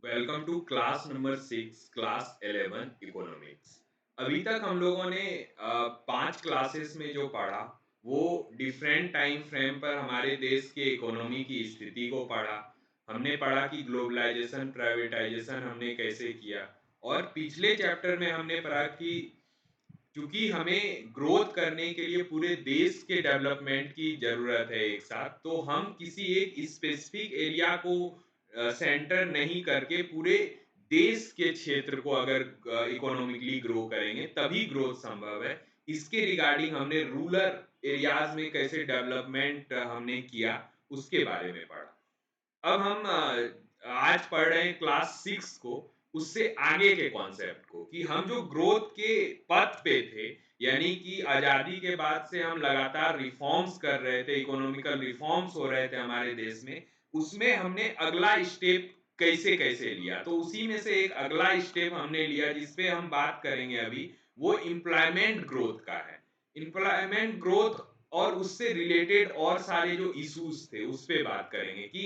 Welcome to class number 6 class 11 economics. अभी तक हम लोगों ने 5 क्लासेस में जो पढ़ा वो डिफरेंट टाइम फ्रेम पर हमारे देश के इकोनॉमी की स्थिति को पढ़ा। हमने पढ़ा कि ग्लोबलाइजेशन प्राइवेटाइजेशन हमने कैसे किया, और पिछले चैप्टर में हमने पढ़ा कि क्योंकि हमें ग्रोथ करने के लिए पूरे देश के डेवलपमेंट की ज़रूरत है एक साथ, तो हम किसी एक स्पेसिफिक एरिया को सेंटर नहीं करके पूरे देश के क्षेत्र को अगर इकोनॉमिकली ग्रो करेंगे तभी ग्रोथ संभव है। इसके रिगार्डिंग हमने रूरल एरियाज़ में कैसे डेवलपमेंट हमने किया, उसके बारे में पढ़ा। अब हम आज पढ़ रहे हैं क्लास 6 को, उससे आगे के कॉन्सेप्ट को, कि हम जो ग्रोथ के पथ पे थे, यानी कि आज़ादी के बाद से हम लगातार रिफॉर्म्स कर रहे थे, इकोनॉमिकल रिफॉर्म्स हो रहे थे हमारे देश में, उसमें हमने अगला स्टेप कैसे-कैसे लिया। तो उसी में से एक अगला स्टेप हमने लिया जिस पे हम बात करेंगे अभी, वो एम्प्लॉयमेंट ग्रोथ का है। एम्प्लॉयमेंट ग्रोथ और उससे रिलेटेड और सारे जो इश्यूज़ थे, उस पे बात करेंगे कि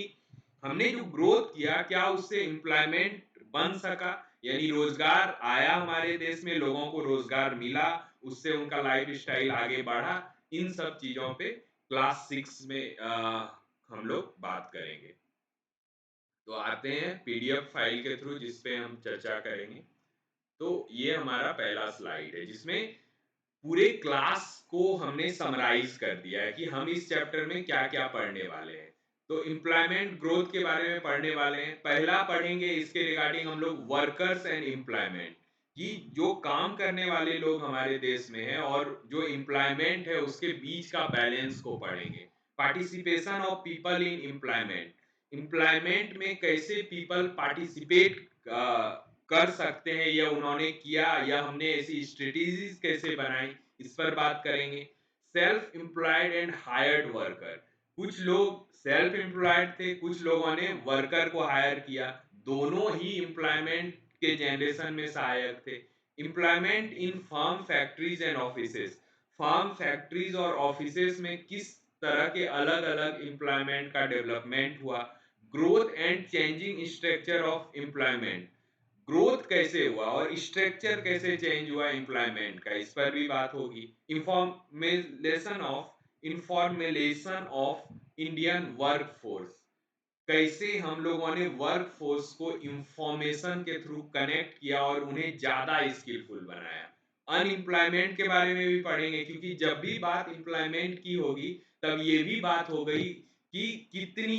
हमने जो ग्रोथ किया, क्या उससे एम्प्लॉयमेंट बन सका? यानी रोज़गार आया हमारे देश में, लोगों को रोज़गार मिला, उससे उनका लाइफ़स्टाइल आगे बढ़ा। इन सब चीज़ों पे क्लास 6 में हम लोग बात करेंगे। तो आते हैं पीडीएफ फाइल के थ्रू जिस पे हम चर्चा करेंगे। तो ये हमारा पहला स्लाइड है जिसमें पूरे क्लास को हमने समराइज कर दिया है कि हम इस चैप्टर में क्या-क्या पढ़ने वाले हैं। तो एम्प्लॉयमेंट ग्रोथ के बारे में पढ़ने वाले हैं। पहला पढ़ेंगे इसके रिगार्डिंग हम लोग वर्कर्स एंड एम्प्लॉयमेंट, कि जो काम करने वाले लोग हमारे देश में हैं और जो एम्प्लॉयमेंट है उसके बीच का बैलेंस को पढ़ेंगे। Participation of people in employment, employment में कैसे पीपल पार्टिसिपेट कर सकते हैं, या उन्होंने किया, या हमने ऐसी स्ट्रेटेजीज कैसे बनाई, इस पर बात करेंगे। Self employed and hired worker, कुछ लोग सेल्फ एम्प्लॉयड थे, कुछ लोगों ने वर्कर को हायर किया, दोनों ही एम्प्लॉयमेंट के जनरेशन में सहायक थे। Employment in firm factories and offices, firm factories और ऑफिसेज में किस तरह के अलग अलग एम्प्लॉयमेंट का डेवलपमेंट हुआ। Growth and changing structure of employment, growth कैसे हुआ और स्ट्रक्चर कैसे चेंज हुआ एम्प्लॉयमेंट का, इस पर भी बात होगी। इंफॉर्मेलेशन ऑफ इंडियन वर्कफोर्स, कैसे हम लोगों ने वर्कफोर्स को इंफॉर्मेशन के थ्रू कनेक्ट किया और उन्हें ज्यादा स्किलफुल बनाया। अनएम्प्लॉयमेंट के बारे में भी पढ़ेंगे, क्योंकि जब भी बात एम्प्लॉयमेंट की होगी तब ये भी बात हो गई कि कितनी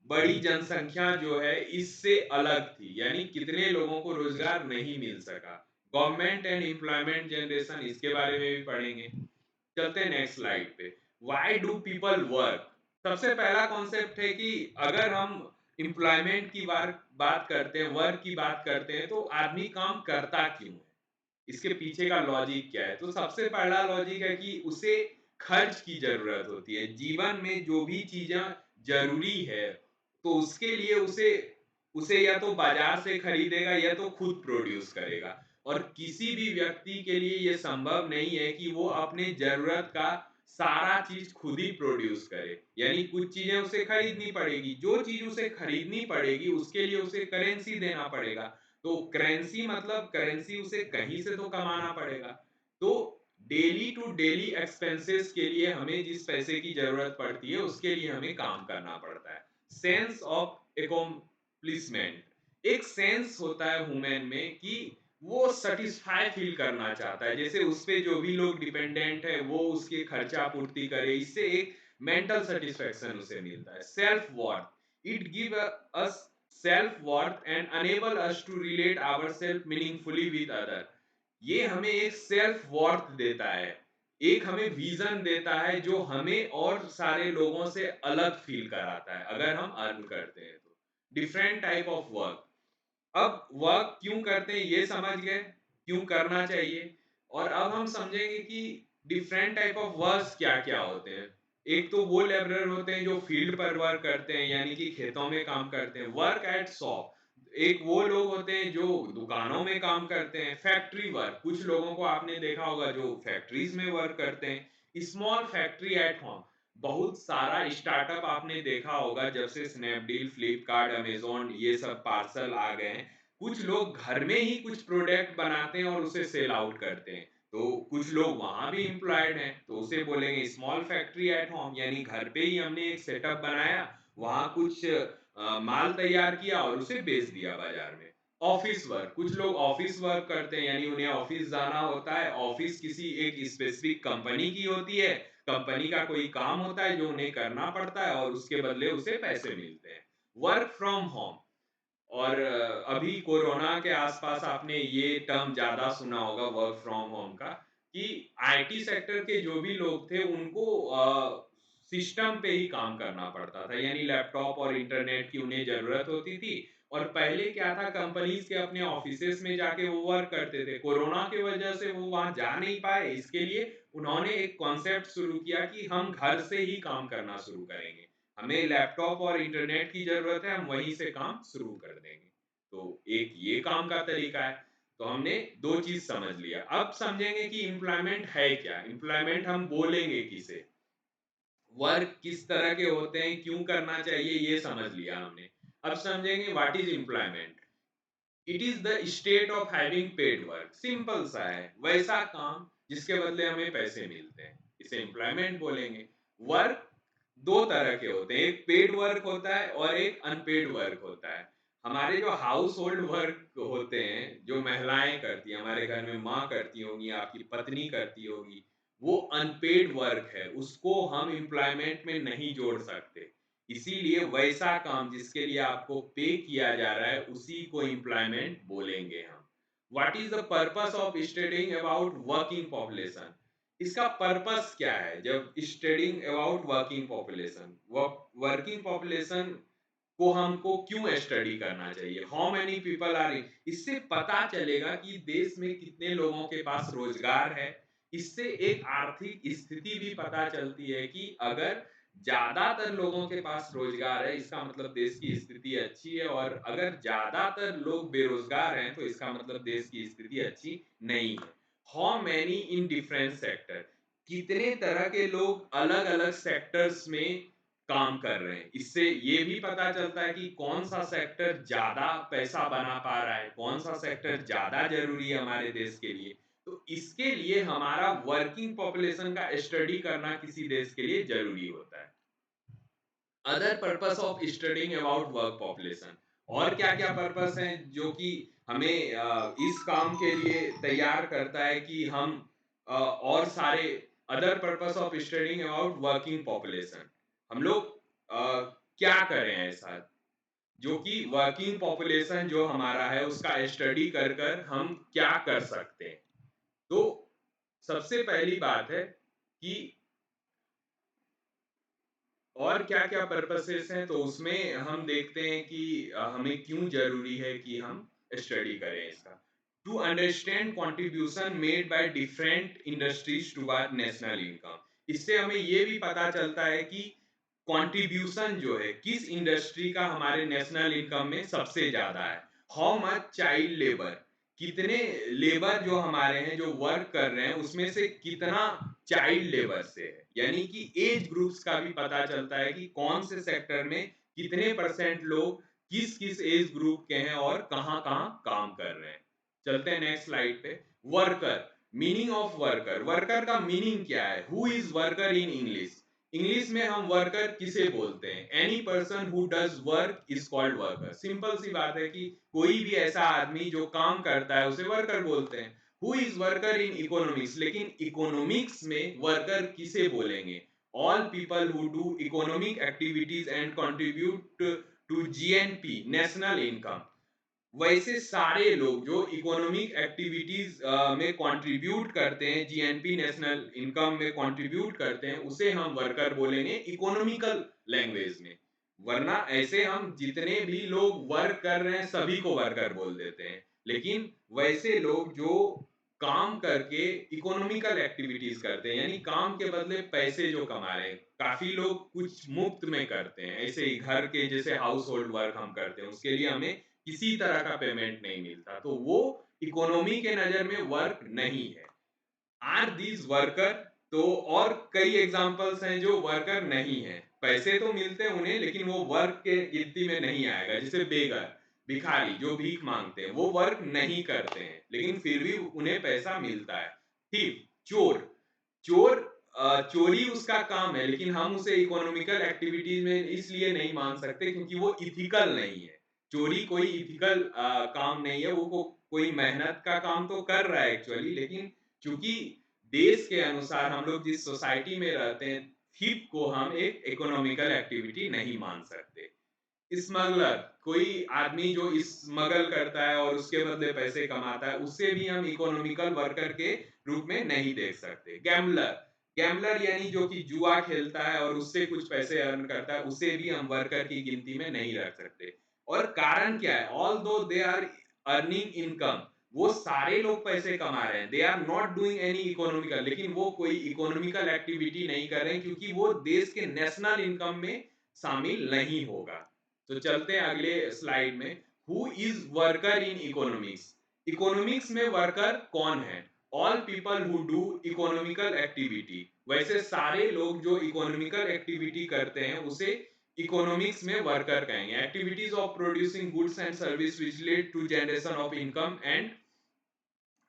बड़ी जनसंख्या जो है इससे अलग थी, यानी कितने लोगों को रोजगार नहीं मिल सका। गवर्नमेंट एंड एम्प्लॉयमेंट जनरेशन, इसके बारे में भी पढ़ेंगे। चलते हैं नेक्स्ट स्लाइड पे। व्हाई डू पीपल वर्क, सबसे पहला कॉन्सेप्ट है कि अगर हम एम्प्लॉयमेंट की बात करते हैं, वर्क की बात करते हैं, तो आदमी काम करता क्यों है, इसके पीछे का लॉजिक क्या है। तो सबसे पहला लॉजिक है कि उसे खर्च की जरूरत होती है। जीवन में जो भी चीजें जरूरी है, तो उसके लिए उसे उसे या तो बाजार से खरीदेगा या तो खुद प्रोड्यूस करेगा। और किसी भी व्यक्ति के लिए ये संभव नहीं है कि वो अपने जरूरत का सारा चीज खुद ही प्रोड्यूस करे, यानी कुछ चीजें उसे खरीदनी पड़ेगी। जो चीज उसे खरीदनी पड़ेगी उसके लिए उसे करेंसी देना पड़ेगा। तो करेंसी मतलब करेंसी उसे कहीं से तो कमाना पड़ेगा। तो डेली टू डेली एक्सपेंसेस के लिए हमें जिस पैसे की जरूरत पड़ती है उसके लिए हमें काम करना पड़ता है। सेंस ऑफ अकॉम्प्लिशमेंट, एक सेंस होता है ह्यूमन में कि वो सेटिस्फाई फील करना चाहता है, जैसे उस पे जो भी लोग डिपेंडेंट है वो उसके खर्चा पूर्ति करे, इससे एक मेंटल सेटिस्फेक्शन उसे मिलता है। Self worth, it give us self worth and enable us to relate ourselves meaningfully with other, ये हमें एक सेल्फ वर्थ देता है, एक हमें विजन देता है जो हमें और सारे लोगों से अलग फील कराता है अगर हम अर्न करते हैं तो। डिफरेंट टाइप ऑफ वर्क, अब वर्क क्यों करते हैं ये समझ गए, क्यों करना चाहिए। और अब हम समझेंगे कि डिफरेंट टाइप ऑफ वर्क्स क्या-क्या होते हैं। एक तो वो लेबरर होते हैं जो फील्ड पर वर्क करते हैं, यानी कि खेतों में काम करते हैं, वर्क एट शॉप। एक वो लोग होते हैं जो दुकानों में काम करते हैं, फैक्ट्री वर्क, कुछ लोगों को आपने देखा होगा जो फैक्ट्रीज में वर्क करते हैं। स्मॉल फैक्ट्री एट होम, बहुत सारा स्टार्टअप आपने देखा होगा जब से स्नैपडील, फ्लिपकार्ट, अमेज़न ये सब पार्सल आ गए हैं। कुछ लोग घर में ही कुछ प्रोडक्ट बनाते हैं और उसे सेल आउट करते हैं। तो कुछ लोग वहाँ भी एम्प्लॉयड हैं, तो उसे बोलेंगे स्मॉल फैक्ट्री एट होम, यानी घर पे ही हमने एक सेटअप बनाया, वहाँ कुछ माल तैयार किया और उसे बेच दिया बाज़ार में। ऑफ़िस वर्क, कुछ लोग ऑफ़िस वर्क करते हैं, यानी उन्हें ऑफ़िस जाना होता है, ऑफ़िस किसी एक स्पेसिफिक कंपनी की होती है, कंपनी का कोई काम होता है जो उन्हें करना पड़ता है और उसके बदले उसे पैसे मिलते हैं। वर्क फ्रॉम होम, और अभी कोरोना के आसपास आपने ये टर्म ज़्यादा सुना होगा वर्क फ्रॉम होम का, कि आईटी सेक्टर के जो भी लोग थे उनको सिस्टम पे ही काम करना पड़ता था, यानी लैपटॉप और इंटरनेट की उन्हें ज़रूरत होती थी। और पहले क्या था, कंपनीज़ के अपने ऑफ़िसेज़ में जाके वो वर्क करते थे। कोरोना की वजह से वो वहाँ जा नहीं पाए, इसके लिए उन्होंने एक कॉन्सेप्ट शुरू किया कि हम घर से ही काम करना शुरू करेंगे। हमें लैपटॉप और इंटरनेट की ज़रूरत है, हम वहीं से काम शुरू कर देंगे। तो एक ये काम का तरीका है। तो हमने 2 चीज़ समझ लिया। अब समझेंगे कि एम्प्लॉयमेंट है क्या? एम्प्लॉयमेंट हम बोलेंगे किसे? वर्क किस तरह के होते हैं, क्यों करना चाहिए, ये समझ लिया हमने। अब समझेंगे what is employment? It is the state of having paid work. Simple सा है, वैसा काम जिसके बदले हमें पैसे मिलते हैं, इसे एम्प्लॉयमेंट बोलेंगे। वर्क 2 तरह के होते हैं, एक पेड वर्क होता है और एक अनपेड वर्क होता है। हमारे जो हाउस होल्ड वर्क होते हैं, जो महिलाएँ करती हैं, हमारे घर में माँ करती होंगी, आपकी पत्नी करती होगी, वो अनपेड वर्क है, उसको हम एम्प्लॉयमेंट में नहीं जोड़ सकते। इसीलिए वैसा काम जिसके लिए आपको पे किया जा रहा है, उसी को एम्प्लॉयमेंट बोलेंगे हम। What is the purpose of studying about working population? इसका पर्पस क्या है जब studying about working population? Working population को हमको क्यों स्टडी करना चाहिए? How many people are in, इससे पता चलेगा कि देश में कितने लोगों के पास रोजगार है। इससे एक आर्थिक स्थिति भी पता चलती है कि अगर ज्यादातर लोगों के पास रोजगार है, इसका मतलब देश की स्थिति अच्छी है, और अगर ज्यादातर लोग बेरोजगार हैं, तो इसका मतलब देश की स्थिति अच्छी नहीं है। How many in different sector, कितने तरह के लोग अलग अलग सेक्टर्स में काम कर रहे हैं। इससे ये भी पता चलता है कि कौन-सा सेक्टर ज़्यादा पैसा बना पा रहा है, कौन-सा सेक्टर ज़्यादा ज़रूरी है हमारे देश के लिए। तो इसके लिए हमारा वर्किंग पॉपुलेशन का स्टडी करना किसी देश के लिए ज़रूरी होता है। Other purpose of studying about work population, और क्या-क्या पर्पस हैं जो कि हमें इस काम के लिए तैयार करता है कि हम और सारे other purpose of studying about working population, हम लोग क्या करें ऐसा जो कि वर्किंग पॉपुलेशन जो हमारा है उसका स्टडी कर कर हम क्या कर सकते हैं। तो सबसे पहली बात है कि और क्या-क्या पर्पसेस हैं, तो उसमें हम देखते हैं कि हमें क्यों ज़रूरी है कि हम स्टडी करें इसका। To understand contribution made by different industries toward national income, इससे हमें ये भी पता चलता है कि कंट्रीब्यूशन जो है किस इंडस्ट्री का हमारे नेशनल इनकम में सबसे ज़्यादा है। हाउ मच चाइल्ड लेबर, कितने लेबर जो हमारे हैं जो वर्क कर रहे हैं उसमें से कितना चाइल्ड लेबर से है, यानी कि एज ग्रुप्स का भी पता चलता है कि कौन से सेक्टर में कितने परसेंट लोग किस किस एज ग्रुप के हैं और कहाँ कहाँ काम कर रहे हैं। चलते हैं नेक्स्ट स्लाइड पे। Worker, meaning of worker, worker का मीनिंग क्या है? Who is worker in English? English में हम वर्कर किसे बोलते हैं? Any person who does work is called worker. Simple सी बात है कि कोई भी ऐसा आदमी जो काम करता है उसे वर्कर बोलते हैं। Who is worker in economics, लेकिन इकोनॉमिक्स में वर्कर किसे बोलेंगे? All people who do economic activities and contribute to GNP national income, वैसे सारे लोग जो इकोनॉमिक एक्टिविटीज में कंट्रीब्यूट करते हैं, जीएनपी नेशनल इनकम में कंट्रीब्यूट करते हैं, उसे हम वर्कर बोलेंगे इकोनॉमिकल लैंग्वेज में। वरना ऐसे हम जितने भी लोग वर्क कर रहे हैं सभी को वर्कर बोल देते हैं, लेकिन वैसे लोग जो काम करके इकोनॉमिकल एक्टिविटीज करते हैं, यानी काम के बदले पैसे जो कमा रहे हैं, काफी लोग कुछ मुफ्त में करते हैं, ऐसे ही घर के जैसे हाउस होल्ड वर्क हम करते हैं उसके लिए हमें किसी तरह का पेमेंट नहीं मिलता, तो वो इकोनॉमी के नजर में वर्क नहीं है। आर दीज वर्कर तो और कई एग्जांपल्स हैं जो वर्कर नहीं है, पैसे तो मिलते हैं उन्हें लेकिन वो वर्क के गिनती में नहीं आएगा। जैसे बेगर, भिखारी जो भीख मांगते हैं, वो वर्क नहीं करते हैं लेकिन फिर भी उन्हें पैसा मिलता है। ठीक, चोर, चोर चोरी उसका काम है लेकिन हम उसे इकोनॉमिकल एक्टिविटीज में इसलिए नहीं मान सकते क्योंकि वो इथिकल नहीं है। चोरी कोई इथिकल काम नहीं है, वो कोई मेहनत का काम तो कर रहा है एक्चुअली, लेकिन चूंकि देश के अनुसार हम लोग जिस सोसाइटी में रहते हैं, थिप को हम एक इकोनॉमिकल एक्टिविटी नहीं मान सकते। स्मगलर, कोई आदमी जो स्मगल करता है और उसके बदले पैसे कमाता है, उससे भी हम इकोनॉमिकल वर्कर के रूप में नहीं देख सकते। गैम्बलर, गैम्बलर यानी जो कि जुआ खेलता है और उससे कुछ पैसे अर्न करता है, उसे भी हम वर्कर की गिनती में नहीं रख सकते। और कारण क्या है? ऑल दो दे आर अर्निंग इनकम, वो सारे लोग पैसे कमा रहे हैं, they are not doing any economical, लेकिन वो कोई इकोनॉमिकल एक्टिविटी नहीं कर रहे हैं क्योंकि वो देश के नेशनल इनकम में शामिल नहीं होगा। तो चलते हैं अगले स्लाइड में। Who is worker in economics? Economics में वर्कर कौन है? All people who do economical activity. वैसे सारे लोग जो इकोनॉमिकल एक्टिविटी करते हैं उसे इकोनॉमिक्स में वर्कर कहेंगे। Activities of producing goods and service which lead to generation of income and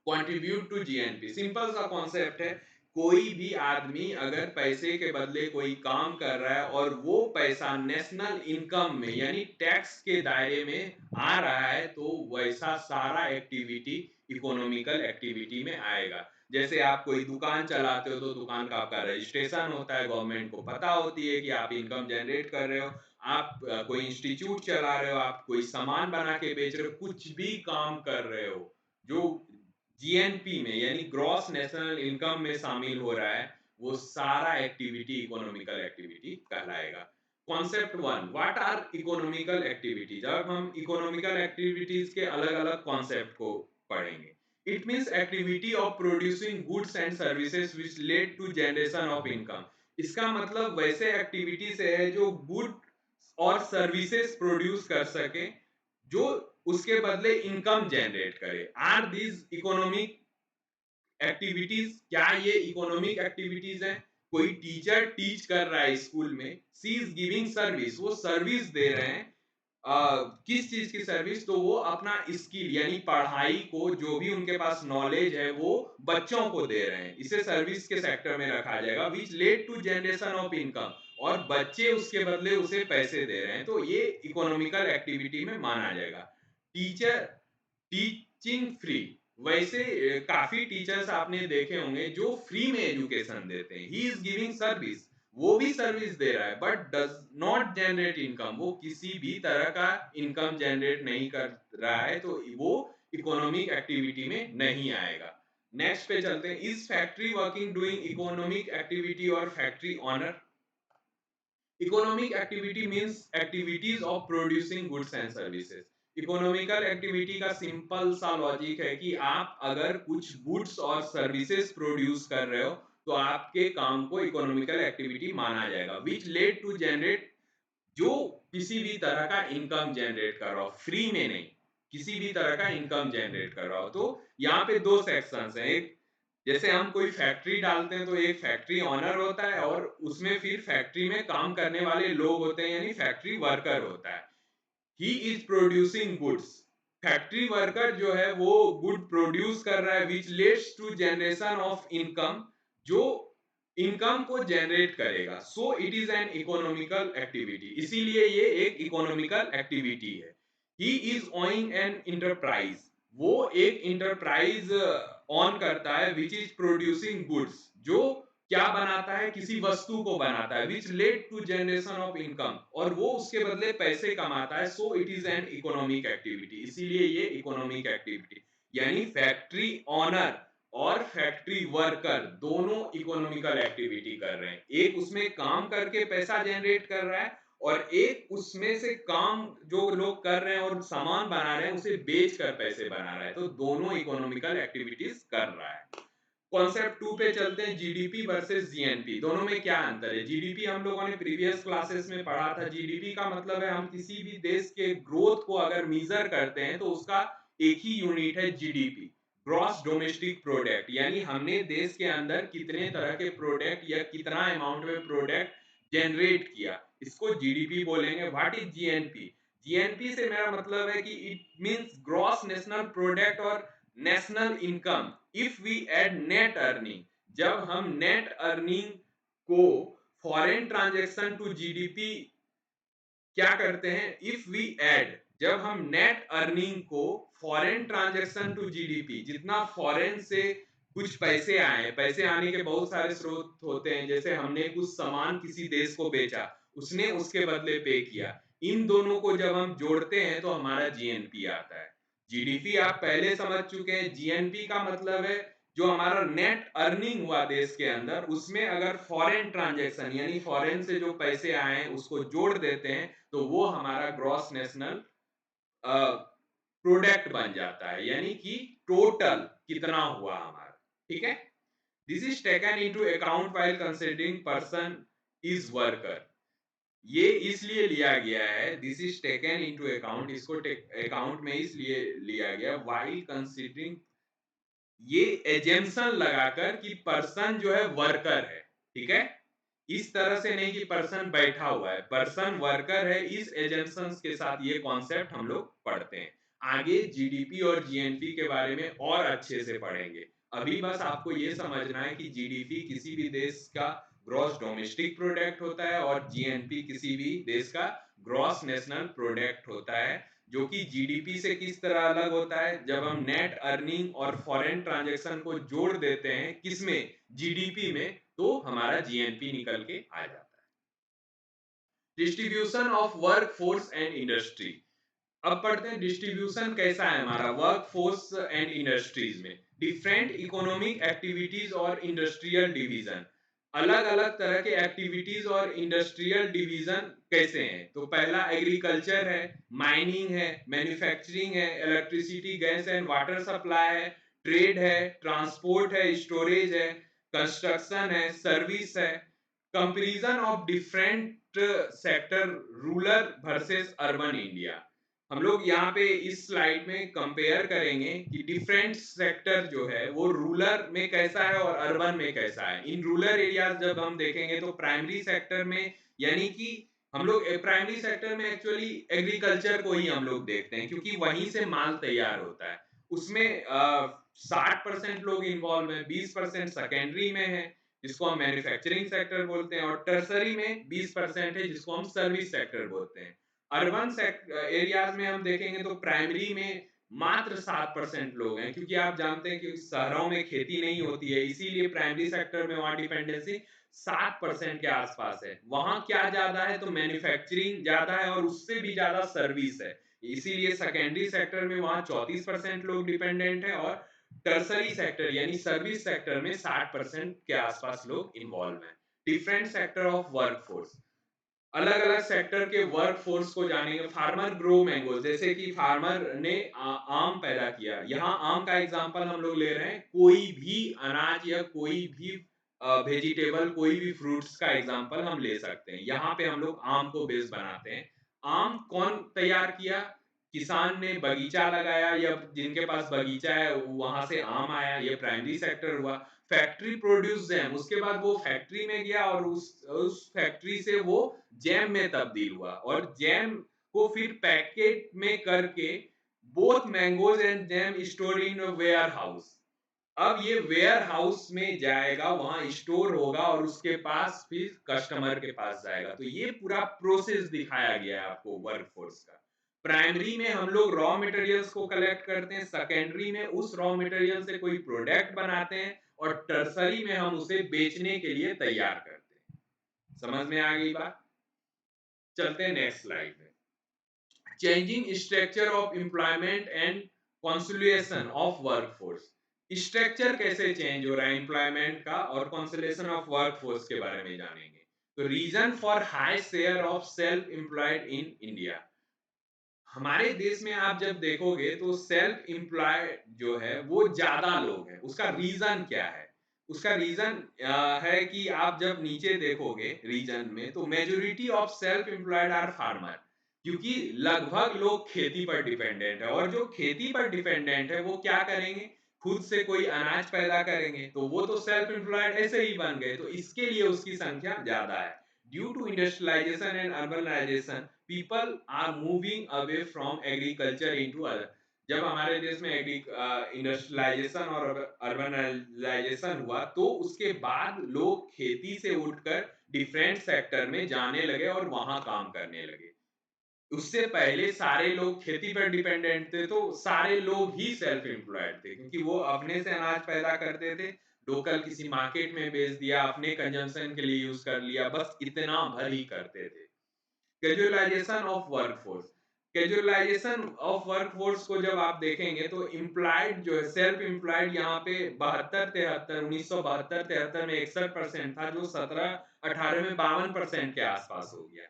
contribute to GNP. Simple सा कॉन्सेप्ट है, कोई भी आदमी अगर पैसे के बदले कोई काम कर रहा है और वो पैसा नेशनल इनकम में यानी टैक्स के दायरे में आ रहा है, तो वैसा सारा एक्टिविटी इकोनॉमिकल एक्टिविटी में आएगा। जैसे आप कोई दुकान चलाते हो तो दुकान का आपका रजिस्ट्रेशन होता है, गवर्नमेंट को पता होती है कि आप इनकम जनरेट कर रहे हो। आप कोई इंस्टीट्यूट चला रहे हो, आप कोई सामान बना के बेच रहे हो, कुछ भी काम कर रहे हो जो जीएनपी में यानी ग्रॉस नेशनल इनकम में शामिल हो रहा है, वो सारा एक्टिविटी इकोनॉमिकल एक्टिविटी कहलाएगा। Concept one, what are economical activities? अब हम इकोनॉमिकल एक्टिविटीज के अलग अलग कॉन्सेप्ट को पढ़ेंगे। It means activity of producing goods and services which led to generation of income. इसका मतलब वैसे एक्टिविटी से है जो गुड और सर्विसेज प्रोड्यूस कर सके, जो उसके बदले इनकम जनरेट करे। Are these economic activities? क्या ये इकोनॉमिक एक्टिविटीज हैं? कोई टीचर टीच कर रहा है स्कूल में, सी इज गिविंग सर्विस, वो सर्विस दे रहे हैं। किस चीज की सर्विस? तो वो अपना स्किल यानी पढ़ाई को, जो भी उनके पास नॉलेज है वो बच्चों को दे रहे हैं, इसे सर्विस के सेक्टर में रखा जाएगा। Which led to generation of income, और बच्चे उसके बदले उसे पैसे दे रहे हैं, तो ये इकोनॉमिकल एक्टिविटी में माना जाएगा। टीचर टीचिंग फ्री, वैसे काफी टीचर्स आपने देखे होंगे जो फ्री में एजुकेशन देते हैं, ही इज गिविंग सर्विस, वो भी सर्विस दे रहा है but does not generate income, वो किसी भी तरह का इनकम जनरेट नहीं कर रहा है, तो वो इकोनॉमिक एक्टिविटी में नहीं आएगा। नेक्स्ट पे चलते हैं। Is factory working doing economic activity और factory owner? Economic activity means activities of producing goods and services. Economical activity का सिंपल सा लॉजिक है कि आप अगर कुछ गुड्स और सर्विसेज प्रोड्यूस कर रहे हो तो आपके काम को इकोनॉमिकल एक्टिविटी माना जाएगा। विच लेड टू जनरेट, जो किसी भी तरह का इनकम जनरेट कर रहा हो, फ्री में नहीं, किसी भी तरह का इनकम जनरेट कर रहा हो। तो यहाँ पे दो सेक्शंस हैं। एक, जैसे हम कोई फैक्ट्री डालते हैं तो एक फैक्ट्री ऑनर होता है और उसमें फिर फैक्ट्री में काम करने वाले लोग होते हैं यानी फैक्ट्री वर्कर होता है। He is producing goods, factory worker जो है वो गुड प्रोड्यूस कर रहा है, which leads to generation of income, जो इनकम को जनरेट करेगा। So it is an economical activity, इसीलिए ये एक इकोनॉमिकल एक्टिविटी है। He is owing an enterprise, वो एक इंटरप्राइज ऑन करता है, विच इज प्रोड्यूसिंग गुड्स, जो क्या बनाता है? किसी वस्तु को बनाता है, which led to generation of income, और वो उसके बदले पैसे कमाता है। So it is an economic activity, इसीलिए ये इकोनॉमिक एक्टिविटी। यानी फैक्ट्री ऑनर और फैक्ट्री वर्कर दोनों इकोनॉमिकल एक्टिविटी कर रहे हैं। एक उसमें काम करके पैसा जनरेट कर रहा है और एक उसमें से काम जो लोग कर रहे हैं और सामान बना रहे हैं उसे बेच कर पैसे बना रहा है, तो दोनों इकोनॉमिकल एक्टिविटीज कर रहा है। कॉन्सेप्ट टू पे चलते हैं। जीडीपी वर्सेस जीएनपी, दोनों में क्या अंतर है? जीडीपी हम लोगों ने प्रीवियस क्लासेस में पढ़ा था। जीडीपी का मतलब है हम किसी भी देश के ग्रोथ को अगर मीजर करते हैं तो उसका एक ही यूनिट है जीडीपी, ग्रॉस डोमेस्टिक प्रोडक्ट, यानी हमने देश के अंदर कितने तरह के प्रोडक्ट या कितना अमाउंट में प्रोडक्ट जनरेट किया, इसको जीडीपी बोलेंगे। What is GNP? जीएनपी से मेरा मतलब है कि it means gross national product और national income. If we add net earning, जब हम नेट अर्निंग को फॉरेन ट्रांजैक्शन टू जीडीपी क्या करते हैं, इफ वी ऐड, जब हम नेट अर्निंग को फॉरेन ट्रांजैक्शन टू जीडीपी, जितना फॉरेन से कुछ पैसे आए, पैसे आने के बहुत सारे स्रोत होते हैं, जैसे हमने कुछ सामान किसी देश को बेचा, उसने उसके बदले पे किया, इन दोनों को जब हम जोड़ते हैं तो हमारा जीएनपी आता है। जीडीपी आप पहले समझ चुके हैं। जीएनपी का मतलब है जो हमारा नेट अर्निंग हुआ देश के अंदर, उसमें अगर फॉरेन ट्रांजैक्शन यानी फॉरेन से जो पैसे आए हैं उसको जोड़ देते हैं तो वो हमारा ग्रॉस नेशनल प्रोडक्ट बन जाता है, यानी कि टोटल कितना हुआ हमारा। ठीक है, this is taken into account while considering person is worker. ये इसलिए लिया गया है, this is taken into account, इसको अकाउंट में इसलिए लिया गया व्हाइल कंसीडरिंग, ये एजेंशन लगाकर कि पर्सन जो है वर्कर है। ठीक है, इस तरह से नहीं कि पर्सन बैठा हुआ है, पर्सन वर्कर है, इस एजेंशंस के साथ ये कॉन्सेप्ट हम लोग पढ़ते हैं। आगे जीडीपी और जीएनपी के बारे में और अच्छे से पढ़ेंगे। अभी बस आपको ये समझना है कि जीडीपी किसी भी देश का ग्रॉस डोमेस्टिक प्रोडक्ट होता है और जीएनपी किसी भी देश का ग्रॉस नेशनल प्रोडक्ट होता है, जो कि जीडीपी से किस तरह अलग होता है, जब हम नेट अर्निंग और फॉरेन ट्रांजैक्शन को जोड़ देते हैं किसमें, जीडीपी में, तो हमारा जीएनपी निकल के आ जाता है। Distribution of work force and industry. अब पढ़ते हैं डिस्ट्रीब्यूशन कैसा है हमारा वर्क फोर्स एंड इंडस्ट्रीज में। डिफरेंट इकोनॉमिक एक्टिविटीज और इंडस्ट्रियल डिवीजन, अलग अलग तरह के एक्टिविटीज और इंडस्ट्रियल डिवीजन कैसे हैं, तो पहला एग्रीकल्चर है, माइनिंग है, मैन्युफैक्चरिंग है, electricity gas and water supply है, ट्रेड है, ट्रांसपोर्ट है, स्टोरेज है, कंस्ट्रक्शन है, सर्विस है। Comparison of different sector, rural versus urban India. हम लोग यहाँ पे इस स्लाइड में कंपेयर करेंगे कि डिफरेंट सेक्टर जो है वो रूरल में कैसा है और अर्बन में कैसा है। इन रूरल एरियाज जब हम देखेंगे तो प्राइमरी सेक्टर में, यानी कि हम लोग प्राइमरी सेक्टर में एक्चुअली एग्रीकल्चर को ही हम लोग देखते हैं क्योंकि वहीं से माल तैयार होता है। उसमें 60% लोग इन्वॉल्व हैं, 20% सेकेंडरी में है जिसको हम मैन्युफैक्चरिंग सेक्टर बोलते हैं, और टर्सरी में 20% है जिसको हम सर्विस सेक्टर बोलते हैं। अर्बन एरियाज में हम देखेंगे तो प्राइमरी में मात्र 7% लोग हैं, क्योंकि आप जानते हैं कि शहरों में खेती नहीं होती है, इसीलिए प्राइमरी सेक्टर में वहां डिपेंडेंसी 7% के आसपास है। वहां क्या ज्यादा है, तो मैन्युफैक्चरिंग ज्यादा है और उससे भी ज्यादा सर्विस है, इसीलिए सेकेंडरी सेक्टर में वहां 34% लोग डिपेंडेंट है और टर्सरी सेक्टर यानी सर्विस सेक्टर में 60% के आसपास लोग इन्वॉल्व हैं। डिफरेंट सेक्टर ऑफ वर्कफोर्स, अलग अलग सेक्टर के वर्क फोर्स को जानेंगे। फार्मर ग्रो मैंगो, जैसे कि फार्मर ने आम पैदा किया, यहाँ आम का एग्जांपल हम लोग ले रहे हैं, कोई भी अनाज या कोई भी वेजिटेबल, कोई भी फ्रूट्स का एग्जांपल हम ले सकते हैं। यहाँ पे हम लोग आम को बेस बनाते हैं। आम कौन तैयार किया, किसान ने बगीचा लगाया या जिनके पास बगीचा है वहां से आम आया, ये प्राइमरी सेक्टर हुआ। फैक्ट्री प्रोड्यूस जैम, उसके बाद वो फैक्ट्री में गया और उस फैक्ट्री से वो जैम में तब्दील हुआ और जैम को फिर पैकेट में करके both mangoes and jam store in warehouse. अब ये वेयर हाउस में जाएगा, वहां स्टोर होगा और उसके पास फिर कस्टमर के पास जाएगा। तो ये पूरा प्रोसेस दिखाया गया है आपको वर्कफोर्स का। प्राइमरी में हम लोग रॉ मटेरियल्स को कलेक्ट करते हैं, सेकेंडरी में उस रॉ मटेरियल से कोई प्रोडक्ट बनाते हैं और टर्सरी में हम उसे बेचने के लिए तैयार करते हैं। समझ में आ गई बात? चलते हैं नेक्स्ट स्लाइड में। Changing structure of employment and consolidation of workforce, structure कैसे चेंज हो रहा है एम्प्लॉयमेंट का और कॉन्सोलिडेशन ऑफ वर्कफोर्स के बारे में जानेंगे। तो reason for high share of self employed in India, हमारे देश में आप जब देखोगे तो सेल्फ एम्प्लॉयड जो है वो ज्यादा लोग हैं। उसका रीजन क्या है, उसका रीजन है कि आप जब नीचे देखोगे रीजन में तो majority of self employed are farmer, क्योंकि लगभग लोग खेती पर डिपेंडेंट है और जो खेती पर डिपेंडेंट है वो क्या करेंगे, खुद से कोई अनाज पैदा करेंगे तो वो तो सेल्फ एम्प्लॉयड ऐसे ही बन गए, तो इसके लिए उसकी संख्या ज्यादा है। Due to industrialisation and urbanisation people are moving away from agriculture into other. जब हमारे देश में इंडस्ट्रियलाइजेशन और अर्बनाइजेशन हुआ तो उसके बाद लोग खेती से उठकर डिफरेंट सेक्टर में जाने लगे और वहां काम करने लगे। उससे पहले सारे लोग खेती पर डिपेंडेंट थे, तो सारे लोग ही सेल्फ एम्प्लॉयड थे क्योंकि वो अपने से अनाज पैदा करते थे, लोकल किसी मार्केट में बेच दिया, अपने कंजम्पशन के लिए यूज कर लिया, बस इतना भर ही करते थे। Casualisation of workforce, casualisation of workforce को जब आप देखेंगे तो एम्प्लॉयड जो है सेल्फ एम्प्लॉयड यहाँ पे 1972-73 में 61% था, जो 17-18 में 52% के आसपास हो गया।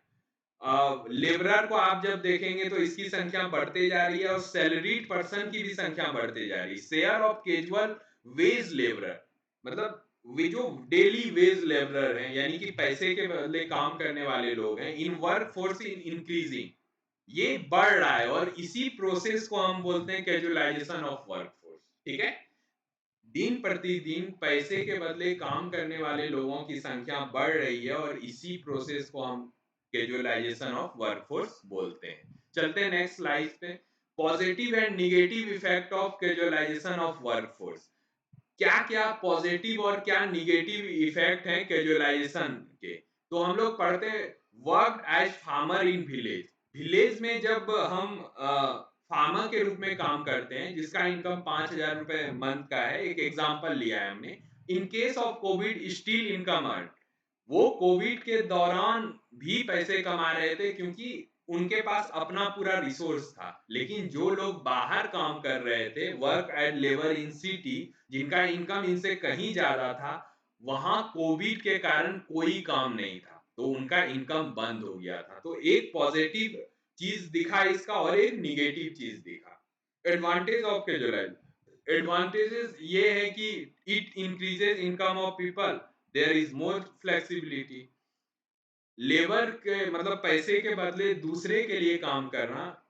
लेबरर को आप जब देखेंगे तो इसकी संख्या बढ़ते जा रही है और सैलरीड पर्सन की भी संख्या बढ़ते जा रही है। Share of casual wage labourer, मतलब वे जो डेली वेज लेबरर हैं यानी कि पैसे के बदले काम करने वाले लोग हैं, in work force in increasing, ये बढ़ रहा है और इसी प्रोसेस को हम बोलते हैं कैजुअलाइजेशन ऑफ वर्क फोर्स। ठीक है, दिन प्रतिदिन पैसे के बदले काम करने वाले लोगों की संख्या बढ़ रही है और इसी प्रोसेस को हम कैजुअलाइजेशन ऑफ वर्कफोर्स बोलते हैं। चलते हैं नेक्स्ट स्लाइड पे। Positive and negative effect of casualisation of workforce. क्या क्या पॉजिटिव और क्या निगेटिव इफेक्ट हैं कैजुअलाइजेशन के, तो हम लोग पढ़ते हैं work as farmer in village. Village में जब हम फार्मर के रूप में काम करते हैं जिसका इनकम 5,000 रुपए मंथ का है, एक एग्जांपल लिया है हमने, in case of Covid still income earn, वो कोविड के दौरान भी पैसे कमा रहे थे क्योंकि उनके पास अपना पूरा रिसोर्स था। लेकिन जो लोग बाहर काम कर रहे थे, work and labour in city, जिनका इनकम इनसे कहीं ज्यादा था, वहां कोविड के कारण कोई काम नहीं था, तो उनका इनकम बंद हो गया था। तो एक पॉजिटिव चीज दिखा इसका और एक निगेटिव चीज दिखा। एडवांटेज ऑफ कैजुअलाइज, एडवांटेजेस ये है कि it increases income of people, there is more flexibility. Labour के मतलब पैसे के बदले दूसरे के लिए काम करना,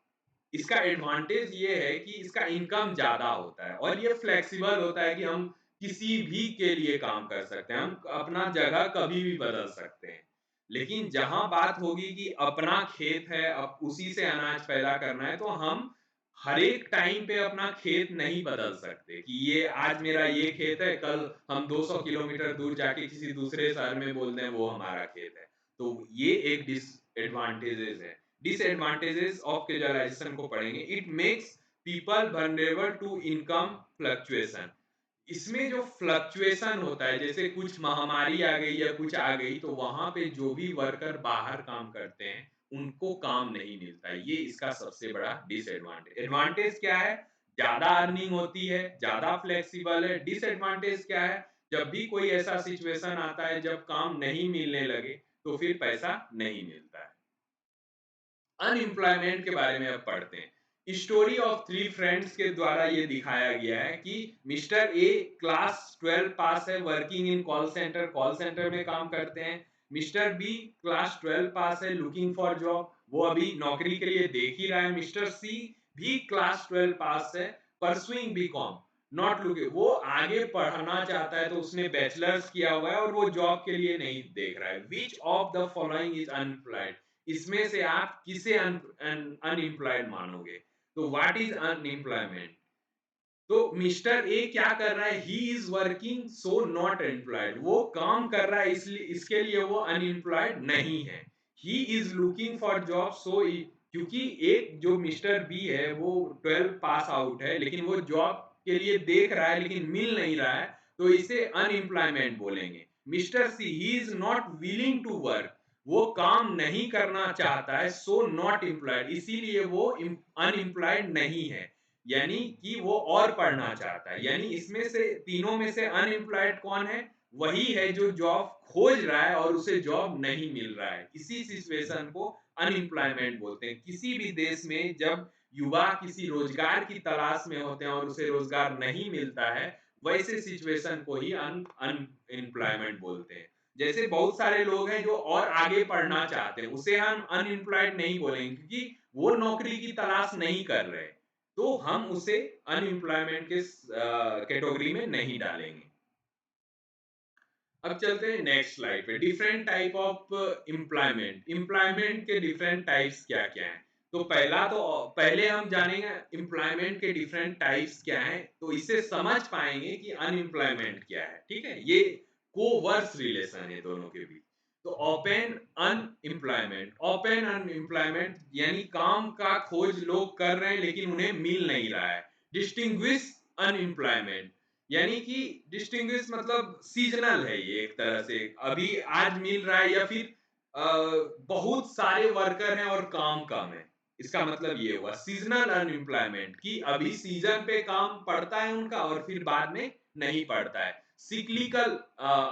इसका एडवांटेज ये है कि इसका इनकम ज्यादा होता है और ये फ्लेक्सिबल होता है कि हम किसी भी के लिए काम कर सकते हैं, हम अपना जगह कभी भी बदल सकते हैं। लेकिन जहां बात होगी कि अपना खेत है, अब उसी से अनाज पैदा करना है, तो हम हर एक टाइम पे अपना खेत नहीं बदल सकते कि ये आज मेरा ये खेत है, कल हम 200 किलोमीटर दूर जाके किसी दूसरे शहर में बोल दें वो हमारा खेत है। तो ये एक डिसएडवांटेजेस है। डिसएडवांटेजेस ऑफ कैजुअलाइजेशन को पढ़ेंगे। It makes people vulnerable to income fluctuation. इसमें जो फ्लक्चुएशन होता है, जैसे कुछ महामारी आ गई या कुछ आ गई, तो वहां पे जो भी वर्कर बाहर काम करते हैं उनको काम नहीं मिलता है। ये इसका सबसे बड़ा डिसएडवांटेज। एडवांटेज क्या है? ज्यादा अर्निंग होती है, ज्यादा फ्लेक्सिबल है। डिसएडवांटेज क्या है? जब भी कोई ऐसा सिचुएशन आता है जब काम नहीं मिलने लगे तो फिर पैसा नहीं मिलता है। अनएम्प्लॉयमेंट के बारे में अब पढ़ते हैं। स्टोरी ऑफ थ्री फ्रेंड्स के द्वारा ये दिखाया गया है कि मिस्टर ए क्लास 12 पास है, working in call centre, call centre में काम करते हैं। मिस्टर बी क्लास 12 पास है, लुकिंग फॉर जॉब, वो अभी नौकरी के लिए देख ही रहा है। मिस्टर सी भी क्लास 12 पास है, परसुइंग बीकॉम, नॉट लुकिंग, वो आगे पढ़ना चाहता है तो उसने बैचलर्स किया हुआ है और वो जॉब के लिए नहीं देख रहा है। Which of the following is unemployed, इसमें से आप किसे अनएम्प्लॉयड मानोगे? तो व्हाट इज अनएम्प्लॉयमेंट? तो मिस्टर ए क्या कर रहा है? He is working so not employed, वो काम कर रहा है इसलिए इसके लिए वो अनएम्प्लॉयड नहीं है। He is looking for job, so क्योंकि एक जो मिस्टर बी है वो 12 पास आउट है लेकिन वो जॉब के लिए देख रहा है लेकिन मिल नहीं रहा है, तो इसे अनएम्प्लॉयमेंट बोलेंगे। Mister C he is not willing to work, वो काम नहीं करना चाहता है, सो नॉट एम्प्लॉयड, इसीलिए वो अनएम्प्लॉयड नहीं है, यानी कि वो और पढ़ना चाहता है। यानी इसमें से तीनों में से अनएम्प्लॉयड कौन है? वही है जो जॉब खोज रहा है और उसे जॉब नहीं मिल रहा है। इसी सिचुएशन को अनएम्प्लॉयमेंट बोलते हैं। किसी भी देश में जब युवा किसी रोजगार की तलाश में होते हैं और उसे रोजगार नहीं मिलता है, वैसे सिचुएशन को ही अनएम्प्लॉयमेंट बोलते हैं। जैसे बहुत सारे लोग हैं जो और आगे पढ़ना चाहते हैं, उसे हम अनएम्प्लॉयड नहीं बोलेंगे क्योंकि वो नौकरी की तलाश नहीं कर रहे, तो हम उसे अनएम्प्लॉयमेंट के कैटेगरी में नहीं डालेंगे। अब चलते हैं नेक्स्ट स्लाइड पे, different type of employment. Employment के डिफरेंट टाइप्स क्या क्या हैं? तो पहले हम जानेंगे एम्प्लॉयमेंट के डिफरेंट टाइप्स क्या हैं, तो इससे समझ पाएंगे कि अनएम्प्लॉयमेंट क्या है। ठीक है, ये कोवर्स रिलेशन है दोनों के बीच। तो ओपन अनएम्प्लॉयमेंट, ओपन अनएम्प्लॉयमेंट यानी काम का खोज लोग कर रहे हैं लेकिन उन्हें मिल नहीं रहा है। डिस्टिंग्विश अनएम्प्लॉयमेंट यानी कि डिस्टिंग्विश मतलब सीजनल है, ये एक तरह से अभी आज मिल रहा है, या फिर बहुत सारे वर्कर हैं और काम कम है। इसका मतलब ये हुआ सीजनल अनएम्प्लॉयमेंट कि अभी सीजन पे काम पड़ता है उनका और फिर बाद में नहीं पड़ता है। सिक्लिकल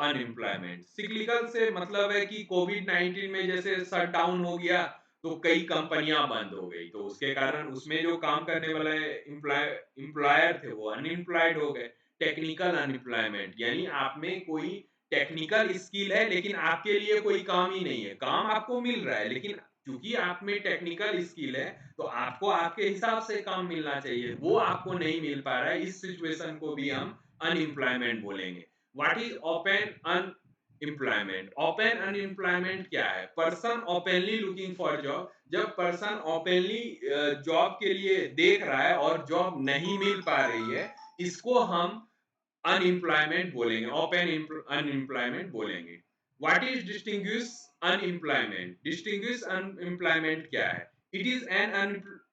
अनएम्प्लॉयमेंट, सिक्लिकल से मतलब है कि कोविड 19 में जैसे शट डाउन हो गया तो कई कंपनियां बंद हो गई, तो उसके कारण उसमें जो काम करने वाले एम्प्लॉयर थे वो अनएम्प्लॉयड हो गए। टेक्निकल अनएम्प्लॉयमेंट यानी आप में कोई टेक्निकल स्किल है लेकिन आपके लिए कोई काम ही नहीं है, काम आपको मिल रहा है लेकिन क्योंकि आप में टेक्निकल स्किल है तो आपको आपके हिसाब से काम मिलना चाहिए, वो आपको नहीं मिल पा रहा है। इस सिचुएशन को भी हम अनएम्प्लॉयमेंट बोलेंगे। What is open unemployment? Open unemployment क्या है? Person openly looking for job, जब पर्सन ओपनली जॉब के लिए देख रहा है और जॉब नहीं मिल पा रही है, इसको हम अनएम्प्लॉयमेंट बोलेंगे, ओपन अनएम्प्लॉयमेंट बोलेंगे। What is distinguish unemployment? Distinguish unemployment क्या है? It is an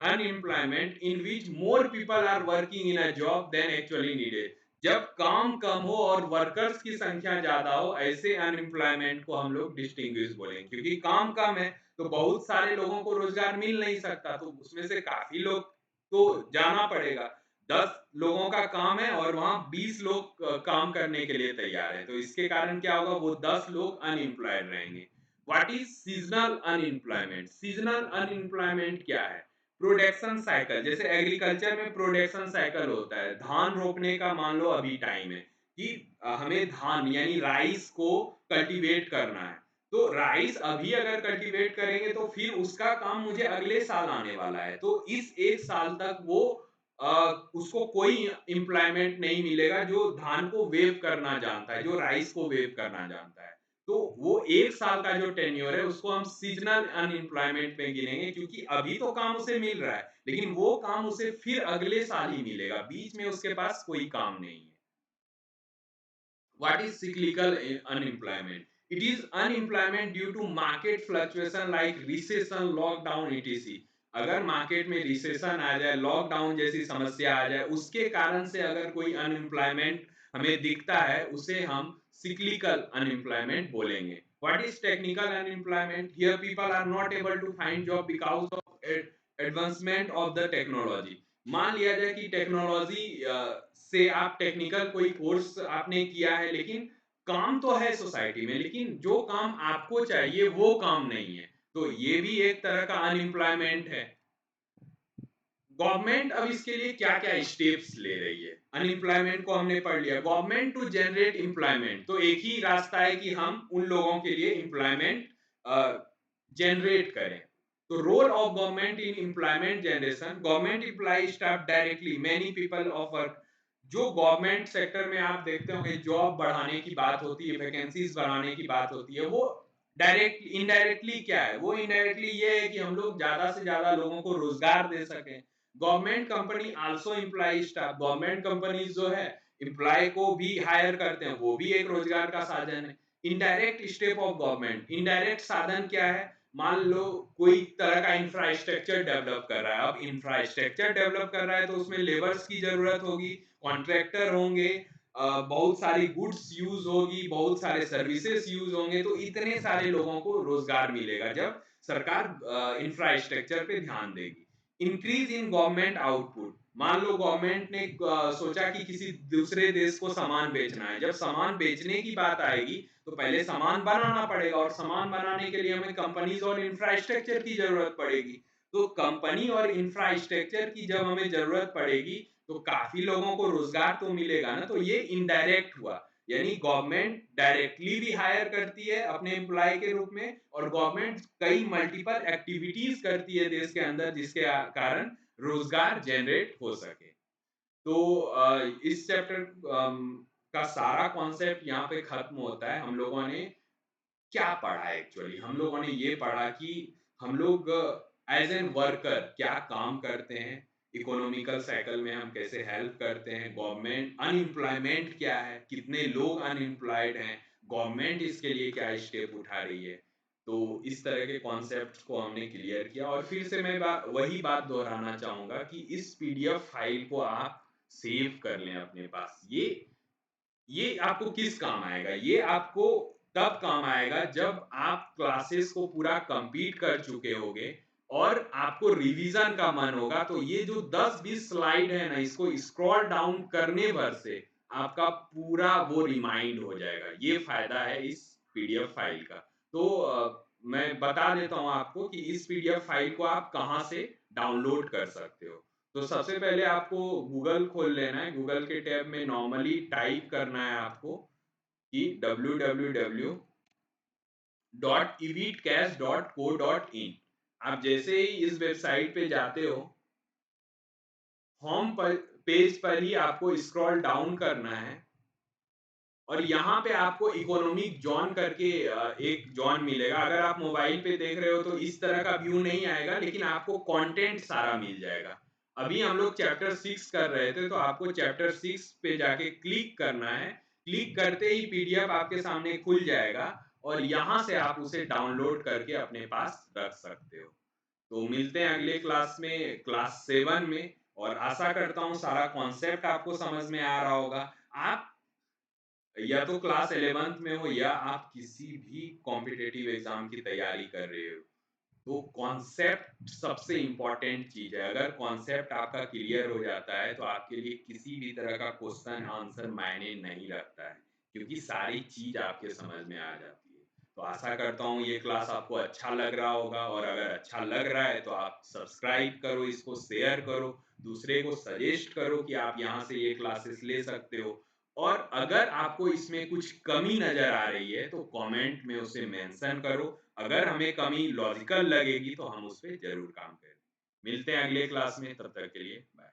unemployment in which more people are working in a job than actually needed. जब काम कम हो और वर्कर्स की संख्या ज्यादा हो, ऐसे अनएम्प्लॉयमेंट को हम लोग डिस्टिंग्विश बोलेंगे। क्योंकि काम कम है तो बहुत सारे लोगों को रोजगार मिल नहीं सकता, तो उसमें से काफी लोग तो जाना पड़ेगा। 10 लोगों का काम है और वहाँ 20 लोग काम करने के लिए तैयार हैं, तो इसके कारण क्या होगा, वो 10 लोग अनएम्प्लॉयड रहेंगे। What is seasonal unemployment? Seasonal unemployment क्या है? प्रोडक्शन साइकिल, जैसे एग्रीकल्चर में प्रोडक्शन साइकिल होता है, धान रोपने का मान लो अभी टाइम है कि हमें धान यानी राइस को कल्टीवेट करना है, तो राइस अभी अगर कल्टीवेट करेंगे तो फिर उसका काम मुझे अगले साल आने वाला है, तो इस एक साल तक वो उसको कोई एम्प्लॉयमेंट नहीं मिलेगा जो धान को वेव करना जानता है, जो राइस को वेव करना जानता है। तो वो एक साल का जो टेन्योर है उसको हम सीजनल अनएम्प्लॉयमेंट में गिनेंगे, क्योंकि अभी तो काम उसे मिल रहा है लेकिन वो काम उसे फिर अगले साल ही मिलेगा, बीच में उसके पास कोई काम नहीं है। What is cyclical unemployment? It is unemployment due to market fluctuation like recession, lockdown, etc. अगर मार्केट में रिसेशन आ जाए, लॉकडाउन जैसी समस्या आ जाए, उसके कारण से अगर कोई अनएम्प्लॉयमेंट हमें दिखता है, उसे हम सिक्लिकल अनएम्प्लॉयमेंट बोलेंगे। What is technical unemployment? Here people are not able to find job because of advancement of the technology. मान लिया जाए कि टेक्नोलॉजी से आप टेक्निकल कोई कोर्स आपने किया है लेकिन काम तो है सोसाइटी में, लेकिन जो काम आपको चाहिए वो काम नहीं है, तो ये भी एक तरह का अनएम्प्लॉयमेंट है। गवर्नमेंट अब इसके लिए क्या क्या स्टेप्स ले रही है? अनएम्प्लॉयमेंट को हमने पढ़ लिया, गवर्नमेंट टू जनरेट एम्प्लॉयमेंट, तो एक ही रास्ता है कि हम उन लोगों के लिए एम्प्लॉयमेंट जनरेट करें। तो role of government in employment generation, government employ staff directly many people of work. जो गवर्नमेंट सेक्टर में आप देखते होंगे जॉब बढ़ाने की बात होती है, वैकेंसीज बढ़ाने की बात होती है, वो डायरेक्ट इनडायरेक्टली क्या है? वो इनडायरेक्टली ये है कि हम लोग ज्यादा से ज्यादा लोगों को रोजगार दे सकें। Government company also employ staff, government companies जो है एम्प्लॉय को भी हायर करते हैं, वो भी एक रोजगार का साधन है। Indirect step of government, indirect साधन क्या है? मान लो कोई तरह का इंफ्रास्ट्रक्चर डेवलप कर रहा है, अब इंफ्रास्ट्रक्चर डेवलप कर रहा है तो उसमें लेबर्स की जरूरत होगी, कॉन्ट्रैक्टर होंगे, बहुत सारी गुड्स यूज होगी, बहुत सारे सर्विसेज यूज होंगे, तो इतने सारे लोगों को रोजगार मिलेगा जब सरकार इंफ्रास्ट्रक्चर पे ध्यान देगी। इंक्रीज इन गवर्नमेंट आउटपुट, मान लो गवर्नमेंट ने सोचा कि किसी दूसरे देश को सामान बेचना है, जब सामान बेचने की बात आएगी तो पहले सामान बनाना पड़ेगा और सामान बनाने के लिए हमें कंपनीज और इंफ्रास्ट्रक्चर की जरूरत पड़ेगी। तो कंपनी और इंफ्रास्ट्रक्चर की जब हमें जरूरत पड़ेगी तो काफी लोगों को रोजगार तो मिलेगा ना, तो ये इनडायरेक्ट हुआ, यानी गवर्नमेंट डायरेक्टली भी हायर करती है अपने एम्प्लॉय के रूप में और गवर्नमेंट कई मल्टीपल एक्टिविटीज करती है देश के अंदर जिसके कारण रोजगार जनरेट हो सके। तो इस चैप्टर का सारा कॉन्सेप्ट यहाँ पे खत्म होता है। हम लोगों ने क्या पढ़ा एक्चुअली? हम लोगों ने ये पढ़ा कि हम लोग एज़ एन वर्कर क्या काम करते हैं, इकोनॉमिकल साइकिल में हम कैसे हेल्प करते हैं, गवर्नमेंट अनएम्प्लॉयमेंट क्या है, कितने लोग अनएम्प्लॉयड हैं, गवर्नमेंट इसके लिए क्या स्टेप उठा रही है। तो इस तरह के कॉन्सेप्ट्स को हमने क्लियर किया और फिर से मैं वही बात दोहराना चाहूँगा कि इस पीडीएफ फाइल को आप सेव कर लें अपने पास। ये आपको किस काम आएगा? ये आपको तब काम आएगा जब आप क्लासेस को पूरा कंप्लीट कर चुके होगे और आपको रिवीजन का मन होगा, तो ये जो 10-20 स्लाइड है ना, इसको स्क्रॉल डाउन करने भर से आपका पूरा वो रिमाइंड हो जाएगा। ये फ़ायदा है इस पीडीएफ फाइल का। तो मैं बता देता हूँ आपको कि इस पीडीएफ फाइल को आप कहाँ से डाउनलोड कर सकते हो। तो सबसे पहले आपको गूगल खोल लेना है। गूगल के टैब में नॉर्मली टाइप करना है आपको कि www.evitcash.co.in। आप जैसे ही इस वेबसाइट पे जाते हो, होम पर पेज पर ही आपको स्क्रॉल डाउन करना है और यहाँ पे आपको इकोनॉमिक ज़ोन करके एक ज़ोन मिलेगा। अगर आप मोबाइल पे देख रहे हो तो इस तरह का व्यू नहीं आएगा, लेकिन आपको कंटेंट सारा मिल जाएगा। अभी हम लोग चैप्टर 6 कर रहे थे, तो आपको चैप्टर 6 पे जाके क्लिक करना है। क्लिक करते ही पीडीएफ आपके सामने खुल जाएगा और यहाँ से आप उसे डाउनलोड करके अपने पास रख सकते हो। तो मिलते हैं अगले क्लास में, क्लास 7 में, और आशा करता हूँ सारा कॉन्सेप्ट आपको समझ में आ रहा होगा। आप या तो क्लास 11th में हो या आप किसी भी कॉम्पिटिटिव एग्जाम की तैयारी कर रहे हो, तो कॉन्सेप्ट सबसे इम्पोर्टेंट चीज है। अगर कॉन्सेप्ट आपका क्लियर हो जाता है तो आपके लिए किसी भी तरह का क्वेश्चन आंसर मायने नहीं रखता है, क्योंकि सारी चीज आपके समझ में आ जाती है। तो आशा करता हूँ ये क्लास आपको अच्छा लग रहा होगा, और अगर अच्छा लग रहा है तो आप सब्सक्राइब करो, इसको शेयर करो, दूसरे को सजेस्ट करो कि आप यहाँ से ये क्लासेस ले सकते हो। और अगर आपको इसमें कुछ कमी नज़र आ रही है तो कमेंट में उसे मेंशन करो। अगर हमें कमी लॉजिकल लगेगी तो हम उस पे ज़रूर काम करें। मिलते हैं अगले क्लास में, तब तक के लिए बाय।